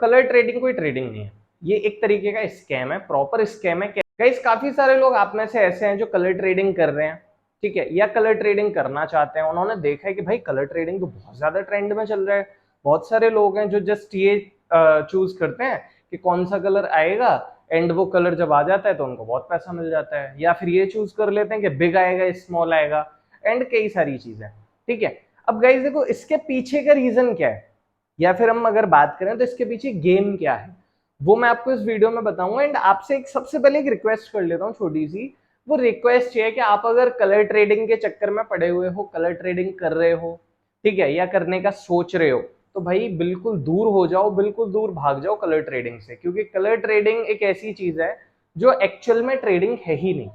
Colour trading कोई trading नहीं है, ये एक तरीके का स्कैम है, प्रॉपर स्कैम है। गाइस काफी सारे लोग आप में से ऐसे हैं जो कलर ट्रेडिंग कर रहे हैं, ठीक है, या कलर ट्रेडिंग करना चाहते हैं। उन्होंने देखा है कि भाई कलर ट्रेडिंग तो बहुत ज्यादा ट्रेंड में चल रहा है। बहुत सारे लोग हैं जो जस्ट ये चूज करते हैं कि कौन सा कलर आएगा, एंड वो कलर जब आ जाता है तो उनको बहुत पैसा मिल जाता है। या फिर ये चूज कर लेते हैं कि बिग आएगा, स्मॉल आएगा, एंड कई सारी चीजें, ठीक है। अब गाइस देखो इसके पीछे का रीजन क्या है, या फिर हम अगर बात करें तो इसके पीछे गेम क्या है, वो मैं आपको इस वीडियो में बताऊंगा। एंड आपसे एक सबसे पहले एक रिक्वेस्ट कर लेता हूँ छोटी सी। वो रिक्वेस्ट ये है कि आप अगर कलर ट्रेडिंग के चक्कर में पड़े हुए हो, कलर ट्रेडिंग कर रहे हो, ठीक है, या करने का सोच रहे हो, तो भाई बिल्कुल दूर हो जाओ, बिल्कुल दूर भाग जाओ कलर ट्रेडिंग से। क्योंकि कलर ट्रेडिंग एक ऐसी चीज है जो एक्चुअल में ट्रेडिंग है ही नहीं,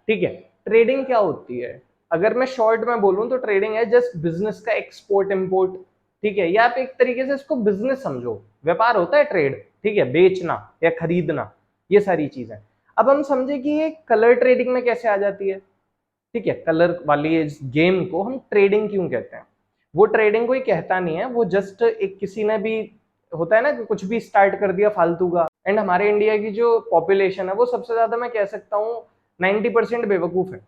ठीक है। ट्रेडिंग क्या होती है, अगर मैं शॉर्ट में बोलूं तो ट्रेडिंग है जस्ट बिजनेस का एक्सपोर्ट इंपोर्ट, ठीक है। या आप एक तरीके से इसको बिजनेस समझो, व्यापार होता है ट्रेड, ठीक है, बेचना या खरीदना, ये सारी चीजें। अब हम समझे कि ये कलर ट्रेडिंग में कैसे आ जाती है, ठीक है। कलर वाली इस गेम को हम ट्रेडिंग क्यों कहते हैं, वो ट्रेडिंग कोई कहता नहीं है, वो जस्ट एक किसी ने भी होता है ना कि कुछ भी स्टार्ट कर दिया फालतू का। एंड हमारे इंडिया की जो पॉपुलेशन है वो सबसे ज्यादा मैं कह सकता हूँ 90% बेवकूफ है,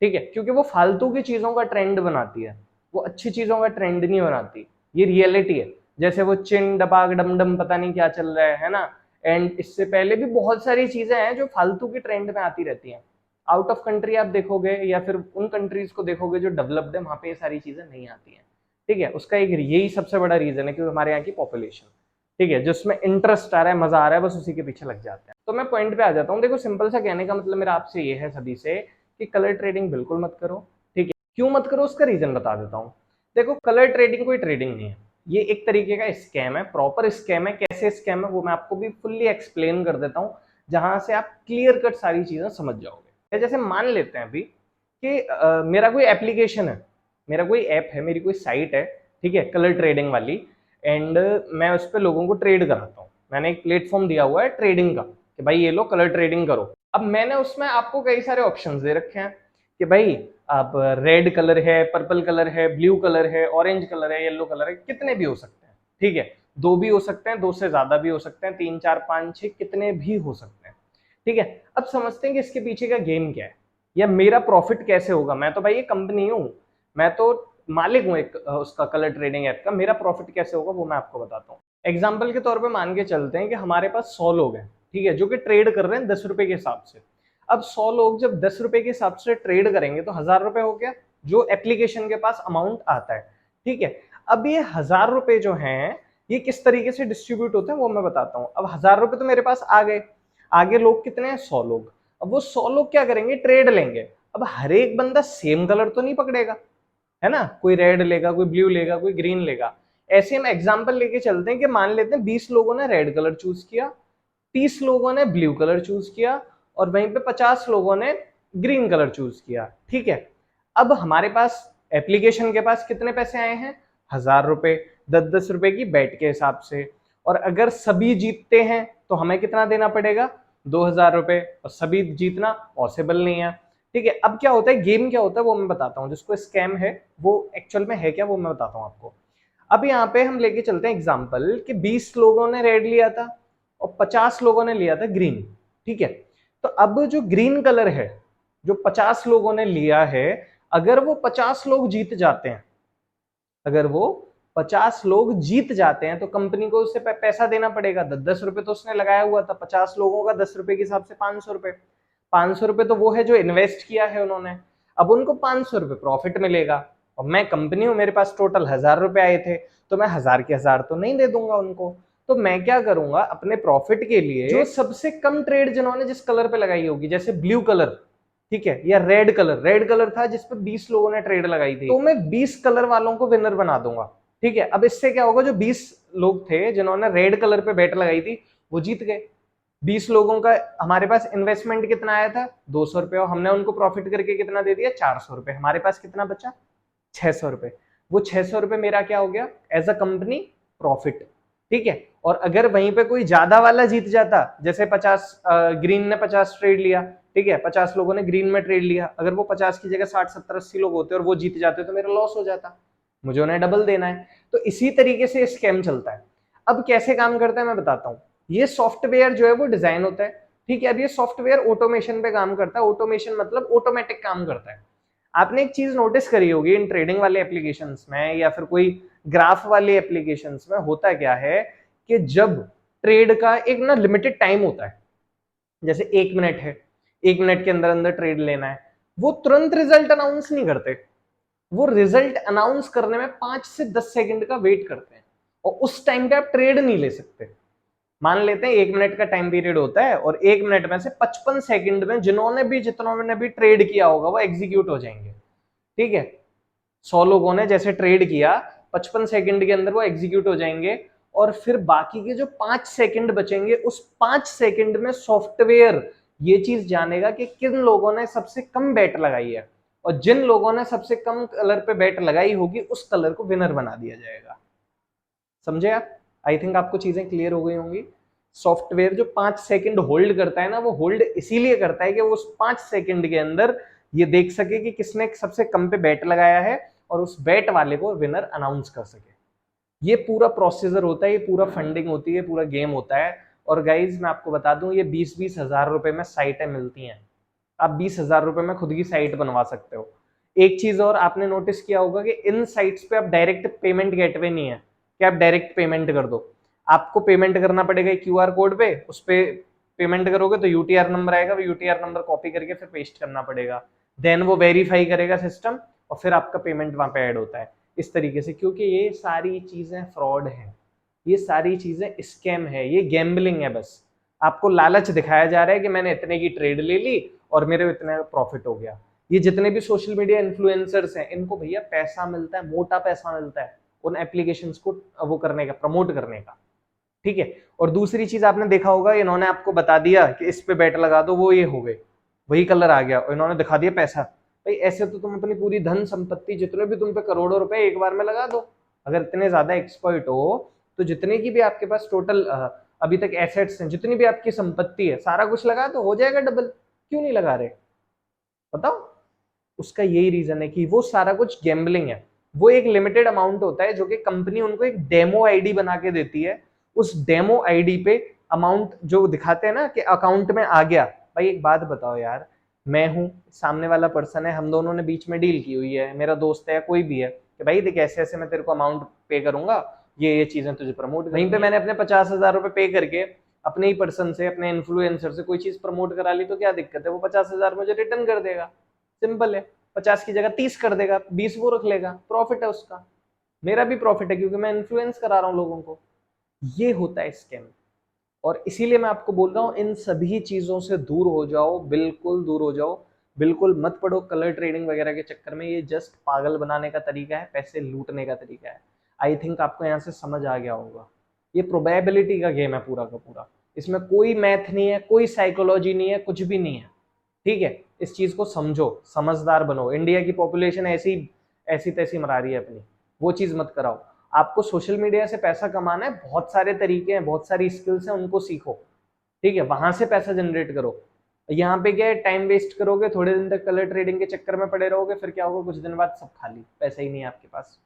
ठीक है। क्योंकि वो फालतू की चीजों का ट्रेंड बनाती है, वो अच्छी चीजों का ट्रेंड नहीं बनाती, ये रियलिटी है। जैसे वो चिन डबाग डमडम पता नहीं क्या चल रहा है ना। एंड इससे पहले भी बहुत सारी चीजें हैं जो फालतू की ट्रेंड में आती रहती हैं। आउट ऑफ कंट्री आप देखोगे या फिर उन कंट्रीज को देखोगे जो डेवलप्ड है, वहां पे ये सारी चीजें नहीं आती हैं, ठीक है। उसका एक यही सबसे बड़ा रीजन है, क्योंकि हमारे यहाँ की पॉपुलेशन, ठीक है, जिसमें इंटरेस्ट आ रहा है, मजा आ रहा है, बस उसी के पीछे लग जाते हैं। तो मैं पॉइंट पे आ जाता हूँ। देखो सिंपल सा कहने का मतलब मेरा आपसे ये है सभी से कि कलर ट्रेडिंग बिल्कुल मत करो, ठीक है। क्यों मत करो उसका रीजन बता देता हूँ। देखो कलर ट्रेडिंग कोई ट्रेडिंग नहीं है, ये एक तरीके का स्कैम है, प्रॉपर स्कैम है। कैसे स्कैम है वो मैं आपको भी फुल्ली एक्सप्लेन कर देता हूँ, जहां से आप क्लियर कट सारी चीजें समझ जाओगे। जैसे मान लेते हैं अभी कि मेरा कोई एप्लीकेशन है, मेरा कोई ऐप है, मेरी कोई साइट है, ठीक है, कलर ट्रेडिंग वाली। एंड मैं उस पर लोगों को ट्रेड कराता हूँ, मैंने एक प्लेटफॉर्म दिया हुआ है ट्रेडिंग का कि भाई ये लो कलर ट्रेडिंग करो। अब मैंने उसमें आपको कई सारे ऑप्शंस दे रखे हैं कि भाई आप रेड कलर है, पर्पल कलर है, ब्लू कलर है, ऑरेंज कलर है, येलो कलर है, कितने भी हो सकते हैं, ठीक है। दो भी हो सकते हैं, दो से ज्यादा भी हो सकते हैं, 3 4 5 6 कितने भी हो सकते हैं, ठीक है। अब समझते हैं कि इसके पीछे का गेम क्या है, या मेरा प्रॉफिट कैसे होगा। मैं तो भाई ये कंपनी हूँ, मैं तो मालिक हूँ एक उसका कलर ट्रेडिंग ऐप का, मेरा प्रॉफिट कैसे होगा वो मैं आपको बताता हूँ। एग्जाम्पल के तौर पे मान के चलते हैं कि हमारे पास 100 लोग हैं, ठीक है, जो कि ट्रेड कर रहे हैं 10 रुपए के हिसाब से। अब 100 लोग जब 10 रुपए के हिसाब से ट्रेड करेंगे तो 1000 रुपए हो गया जो एप्लीकेशन के पास अमाउंट आता है, ठीक है। अब ये 1000 रुपए जो हैं ये किस तरीके से डिस्ट्रीब्यूट होते हैं वो मैं बताता हूँ। अब 1000 रुपए तो मेरे पास आ गए, आगे लोग कितने हैं, 100 लोग। अब वो 100 लोग क्या करेंगे, ट्रेड लेंगे। अब हर एक बंदा सेम कलर तो नहीं पकड़ेगा, है ना, कोई रेड लेगा, कोई ब्लू लेगा, कोई ग्रीन लेगा। ऐसे हम एग्जांपल लेके चलते हैं कि मान लेते हैं 20 लोगों ने रेड कलर चूज किया, 30 लोगों ने ब्लू कलर चूज किया, और वहीं पे 50 लोगों ने ग्रीन कलर चूज किया, ठीक है। अब हमारे पास एप्लीकेशन के पास कितने पैसे आए हैं, 1000 रुपए, 10 10 रुपए की बेट के हिसाब से। और अगर सभी जीतते हैं तो हमें कितना देना पड़ेगा, 2000 रुपए, और सभी जीतना पॉसिबल नहीं है, ठीक है। अब क्या होता है, गेम क्या होता है वो मैं बताता हूँ, जिसको स्कैम है वो एक्चुअल में है क्या वो मैं बताता हूँ आपको। अब यहाँ पे हम लेके चलते हैं एग्जाम्पल कि 20 लोगों ने रेड लिया था और 50 लोगों ने लिया था ग्रीन, ठीक है। तो अब जो ग्रीन कलर है जो 50 लोगों ने लिया है, अगर वो 50 लोग जीत जाते हैं, अगर वो 50 लोग जीत जाते हैं तो कंपनी को उससे पैसा देना पड़ेगा। 10 10 रुपए तो उसने लगाया हुआ था, 50 लोगों का 10 रुपए के हिसाब से 500 रुपए। 500 रुपए तो वो है जो इन्वेस्ट किया है उन्होंने, अब उनको 500 रुपए प्रॉफिट मिलेगा। और मैं कंपनी हूं, मेरे पास टोटल 1000 रुपए आए थे, तो मैं 1000 के 1000 तो नहीं दे दूंगा उनको। तो मैं क्या करूंगा, अपने प्रॉफिट के लिए जो सबसे कम ट्रेड जिन्होंने जिस कलर पे लगाई होगी, जैसे ब्लू कलर, ठीक है, या रेड कलर, रेड कलर था जिसपे 20 लोगों ने ट्रेड लगाई थी, तो मैं 20 कलर वालों को विनर बना दूंगा, ठीक है। अब इससे क्या होगा, जो 20 लोग थे जिन्होंने रेड कलर पे बेट लगाई थी वो जीत गए। 20 लोगों का हमारे पास इन्वेस्टमेंट कितना आया था, 200 रुपए, और हमने उनको प्रॉफिट करके कितना दे दिया, 400 रुपए। हमारे पास कितना बचा, 600 रुपए। वो 600 रुपए मेरा क्या हो गया, एज अ कंपनी प्रॉफिट, ठीक है। और अगर वहीं पे कोई ज्यादा वाला जीत जाता, जैसे 50 ग्रीन ने 50 ट्रेड लिया, ठीक है, 50 लोगों ने ग्रीन में ट्रेड लिया, अगर वो 50 की जगह 60 70 80 लोग होते और वो जीत जाते तो मेरा लॉस हो जाता, मुझे उन्हें डबल देना है। तो इसी तरीके से स्कैम चलता है। अब कैसे काम करता है मैं बताता हूँ। ये सॉफ्टवेयर जो है वो डिजाइन होता है, ठीक है। अब ये सॉफ्टवेयर ऑटोमेशन पे काम करता है, ऑटोमेशन मतलब ऑटोमेटिक काम करता है। आपने एक चीज नोटिस करी होगी इन ट्रेडिंग वाले एप्लीकेशंस में या फिर कोई ग्राफ वाले एप्लीकेशंस में, होता क्या है कि जब ट्रेड का एक ना लिमिटेड टाइम होता है, जैसे 1 मिनट है, 1 मिनट के अंदर अंदर ट्रेड लेना है, वो तुरंत रिजल्ट अनाउंस नहीं करते, वो रिजल्ट अनाउंस करने में 5 से 10 सेकंड का वेट करते हैं, और उस टाइम पे आप ट्रेड नहीं ले सकते। मान लेते हैं 1 मिनट का टाइम पीरियड होता है और 1 मिनट में से 55 सेकंड में जितनों ने भी ट्रेड किया होगा वो एग्जीक्यूट हो जाएंगे, ठीक है। 100 लोगों ने जैसे ट्रेड किया, 55 सेकंड के अंदर वो एग्जीक्यूट हो जाएंगे, और फिर बाकी के जो 5 सेकंड बचेंगे, उस 5 सेकंड में सॉफ्टवेयर ये चीज जानेगा कि किन लोगों ने सबसे कम बेट लगाई है, और जिन लोगों ने सबसे कम कलर पे बेट लगाई होगी उस कलर को विनर बना दिया जाएगा। समझे आप? आई थिंक आपको चीजें क्लियर हो गई होंगी। सॉफ्टवेयर जो 5 सेकंड होल्ड करता है ना, वो होल्ड इसीलिए करता है कि वो उस 5 सेकंड के अंदर ये देख सके कि किसने सबसे कम पे बेट लगाया है, और उस बेट वाले को विनर अनाउंस कर सके। ये पूरा प्रोसीजर होता है, ये पूरा फंडिंग होती है, पूरा गेम होता है। और गाइज मैं आपको बता दूं, ये 20-20 हजार रुपए में साइटें मिलती हैं। आप 20,000 रुपए में खुद की साइट बनवा सकते हो। एक चीज और आपने नोटिस किया होगा कि इन साइट्स पे आप डायरेक्ट पेमेंट गेटवे नहीं है कि आप डायरेक्ट पेमेंट कर दो। आपको पेमेंट करना पड़ेगा क्यूआर कोड पे, उस पे पेमेंट करोगे तो यूटीआर नंबर आएगा, वो यूटीआर नंबर कॉपी करके फिर पेस्ट करना पड़ेगा, देन वो वेरीफाई करेगा सिस्टम, और फिर आपका पेमेंट वहां पे ऐड होता है इस तरीके से। क्योंकि ये सारी चीजें फ्रॉड है, ये सारी चीजें स्कैम है, ये गैम्बलिंग है। बस आपको लालच दिखाया जा रहा है कि मैंने इतने की ट्रेड ले ली और मेरे इतने प्रॉफिट हो गया। ये जितने भी सोशल मीडिया इन्फ्लुएंसर्स हैं, इनको भैया पैसा मिलता है, मोटा पैसा मिलता है उन एप्लीकेशंस को वो करने का, प्रमोट करने का, ठीक है। और दूसरी चीज आपने देखा होगा, इन्होंने आपको बता दिया कि इस पे बेट लगा दो, वो ये हो गए, वही कलर आ गया, और इन्होंने दिखा दिया पैसा। भाई ऐसे तो तुम अपनी पूरी धन संपत्ति, जितने भी तुम पे करोड़ों रुपए एक बार में लगा दो। अगर इतने ज्यादा एक्सपर्ट हो तो जितने की भी आपके पास टोटल अभी तक एसेट्स हैं, जितनी भी आपकी संपत्ति है, सारा कुछ लगा दो, हो जाएगा डबल। क्यों नहीं लगा रहे बताओ? उसका यही रीजन है कि वो सारा कुछ गैम्बलिंग है। वो एक लिमिटेड अमाउंट होता है जो कि कंपनी उनको एक डेमो आईडी बना के देती है। उस डेमो आईडी पे अमाउंट जो दिखाते हैं ना कि अकाउंट में आ गया। भाई एक बात बताओ यार, मैं हूं, सामने वाला पर्सन है, हम दोनों ने बीच में डील की हुई है, मेरा दोस्त है या कोई भी है, कि भाई देख ऐसे ऐसे मैं तेरे को अमाउंट पे करूंगा, ये चीजें तुझे प्रमोट, वहीं पे मैंने अपने 50,000 रुपए पे करके अपने ही पर्सन से, अपने इन्फ्लुएंसर से कोई चीज प्रमोट करा ली, तो क्या दिक्कत है? वो 50,000 मुझे रिटर्न कर देगा, सिंपल है। 50 की जगह 30 कर देगा, 20 वो रख लेगा, प्रॉफिट है उसका, मेरा भी प्रॉफिट है क्योंकि मैं इन्फ्लुएंस करा रहा हूं लोगों को। ये होता है स्कैम। और इसीलिए मैं आपको बोल रहा हूं, इन सभी चीजों से दूर हो जाओ, बिल्कुल दूर हो जाओ, बिल्कुल मत पड़ो कलर ट्रेडिंग वगैरह के चक्कर में। ये जस्ट पागल बनाने का तरीका है, पैसे लूटने का तरीका है। आई थिंक आपको यहाँ से समझ आ गया होगा। ये प्रोबेबिलिटी का गेम है पूरा का पूरा, इसमें कोई मैथ नहीं है, कोई साइकोलॉजी नहीं है, कुछ भी नहीं है, ठीक है। इस चीज को समझो, समझदार बनो। इंडिया की पॉपुलेशन ऐसी ऐसी तैसी मरा रही है अपनी, वो चीज मत कराओ। आपको सोशल मीडिया से पैसा कमाना है, बहुत सारे तरीके हैं, बहुत सारी स्किल्स हैं, उनको सीखो, ठीक है, वहां से पैसा जनरेट करो। यहाँ पे क्या है, टाइम वेस्ट करोगे, थोड़े दिन तक कलर ट्रेडिंग के चक्कर में पड़े रहोगे, फिर क्या होगा, कुछ दिन बाद सब खाली, पैसा ही नहीं है आपके पास,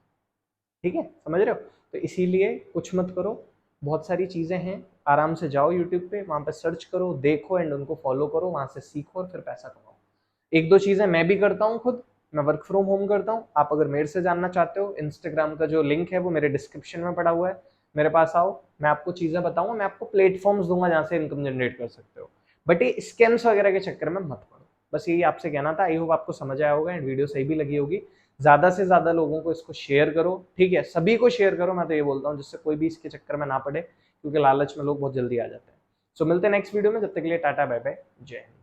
ठीक है, समझ रहे हो? तो इसीलिए कुछ मत करो, बहुत सारी चीजें हैं, आराम से जाओ यूट्यूब पे, वहां पे सर्च करो, देखो एंड उनको फॉलो करो, वहां से सीखो और फिर पैसा कमाओ। एक दो चीजें मैं भी करता हूँ खुद, मैं वर्क फ्रॉम होम करता हूँ। आप अगर मेरे से जानना चाहते हो, इंस्टाग्राम का जो लिंक है वो मेरे डिस्क्रिप्शन में पड़ा हुआ है, मेरे पास आओ, मैं आपको चीजें बताऊंगा, मैं आपको प्लेटफॉर्म्स दूंगा जहां से इनकम जनरेट कर सकते हो। बट ये स्कैम्स वगैरह के चक्कर में मत पड़ो, बस यही आपसे कहना था। आई होप आपको समझ आया होगा एंड वीडियो सही भी लगी होगी। ज्यादा से ज्यादा लोगों को इसको शेयर करो, ठीक है, सभी को शेयर करो, मैं तो ये बोलता हूँ, जिससे कोई भी इसके चक्कर में ना पड़े, क्योंकि लालच में लोग बहुत जल्दी आ जाते हैं। सो मिलते हैं नेक्स्ट वीडियो में, जब तक के लिए टाटा बाय बाय, जय हिंद।